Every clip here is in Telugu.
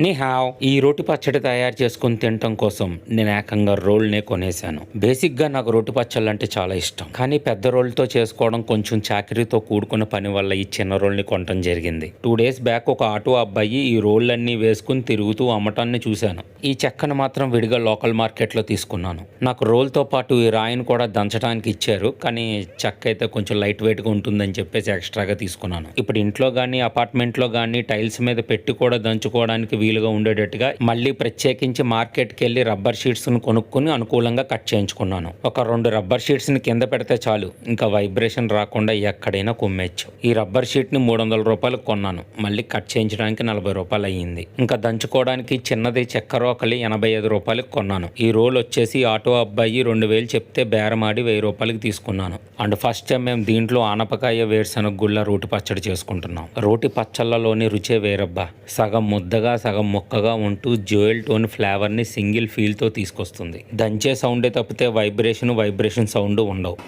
నిహావ్ ఈ రోటి పచ్చడి తయారు చేసుకుని తినటం కోసం నేను ఏకంగా రోల్నే కొనేశాను. బేసిక్గా నాకు రోటి పచ్చళ్ళు అంటే చాలా ఇష్టం, కానీ పెద్ద రోల్తో చేసుకోవడం కొంచెం చాకరీతో కూడుకున్న పని వల్ల ఈ చిన్న రోల్ని కొనటం జరిగింది. 2 days బ్యాక్ ఒక ఆటో అబ్బాయి ఈ రోళ్ళన్నీ వేసుకుని తిరుగుతూ అమ్మటాన్ని చూశాను. ఈ చెక్కను మాత్రం విడిగా లోకల్ మార్కెట్లో తీసుకున్నాను. నాకు రోల్తో పాటు ఈ రాయిని కూడా దంచడానికి ఇచ్చారు, కానీ చెక్క అయితే కొంచెం లైట్ వెయిట్గా ఉంటుందని చెప్పేసి ఎక్స్ట్రాగా తీసుకున్నాను. ఇప్పుడు ఇంట్లో కానీ అపార్ట్మెంట్లో కానీ టైల్స్ మీద పెట్టి కూడా దంచుకోవడానికి వీలుగా ఉండేటట్టుగా మళ్ళీ ప్రత్యేకించి మార్కెట్కి వెళ్ళి రబ్బర్ షీట్స్ ను కొనుక్కుని అనుకూలంగా కట్ చేయించుకున్నాను. ఒక 2 రబ్బర్ షీట్స్ ని కింద పెడితే చాలు, ఇంకా వైబ్రేషన్ రాకుండా ఎక్కడైనా కుమ్మేచ్చు. ఈ రబ్బర్ షీట్ ని 300 రూపాయలకు కొన్నాను. మళ్ళీ కట్ చేయించడానికి 40 రూపాయలు అయ్యింది. ఇంకా దంచుకోవడానికి చిన్నది చెక్క రోకలి 85 రూపాయలకు కొన్నాను. ఈ రోల్ వచ్చేసి ఆటో అబ్బాయి 2000 చెప్తే బేరమాడి 1000 రూపాయలకి తీసుకున్నాను. అండ్ ఫస్ట్ టైం మేము దీంట్లో ఆనపకాయ వేరుశనగ గుళ్ళ రోటి పచ్చడి చేసుకుంటున్నాం. రోటి పచ్చళ్ళలోని రుచే వేరబ్బా. సగం ముద్దగా సగం మొక్కగా ఉంటూ జ్యువెల్ టోన్ ఫ్లేవర్ని సింగిల్ ఫీల్తో తీసుకొస్తుంది. దంచే సౌండే తప్పితే వైబ్రేషన్ సౌండ్ ఉండవు.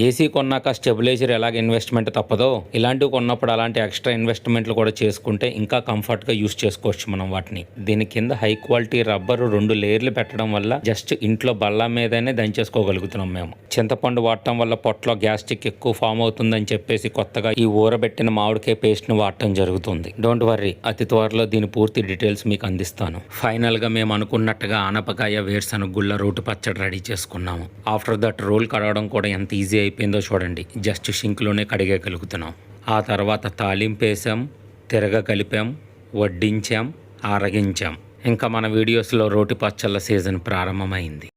ఏసీ కొన్నాక స్టెబిలైజర్ ఎలాగ ఇన్వెస్ట్మెంట్ తప్పదో, ఇలాంటివి కొన్నప్పుడు అలాంటి ఎక్స్ట్రా ఇన్వెస్ట్మెంట్లు కూడా చేసుకుంటే ఇంకా కంఫర్ట్గా యూస్ చేసుకోవచ్చు మనం వాటిని. దీని కింద హై క్వాలిటీ రబ్బరు 2 లేయర్లు పెట్టడం వల్ల జస్ట్ ఇంట్లో బల్ల మీదనే దంచేసుకోగలుగుతున్నాం మేము. చింతపండు వాడటం వల్ల పొట్టలో గ్యాస్ట్రిక్ ఎక్కువ ఫామ్ అవుతుందని చెప్పేసి కొత్తగా ఈ ఊరబెట్టిన మామిడికాయ పేస్ట్ని వాడటం జరుగుతుంది. డోంట్ వర్రీ, అతి త్వరలో దీని పూర్తి డీటెయిల్స్ మీకు అందిస్తాను. ఫైనల్గా మేము అనుకున్నట్టుగా ఆనపకాయ వేరుశనగ గుళ్ళ రోటి పచ్చడి రెడీ చేసుకున్నాము. ఆఫ్టర్ దట్ రోల్ కడగడం కూడా ఎంత ఈజీ అయిపోయిందో చూడండి. జస్ట్ షింక్లోనే కడిగేయగలుగుతున్నాం. ఆ తర్వాత తాలింపు వేసాం, కలిపాం, వడ్డించాం, ఆరగించాం. ఇంకా మన వీడియోస్లో రోటి పచ్చళ్ళ సీజన్ ప్రారంభమైంది.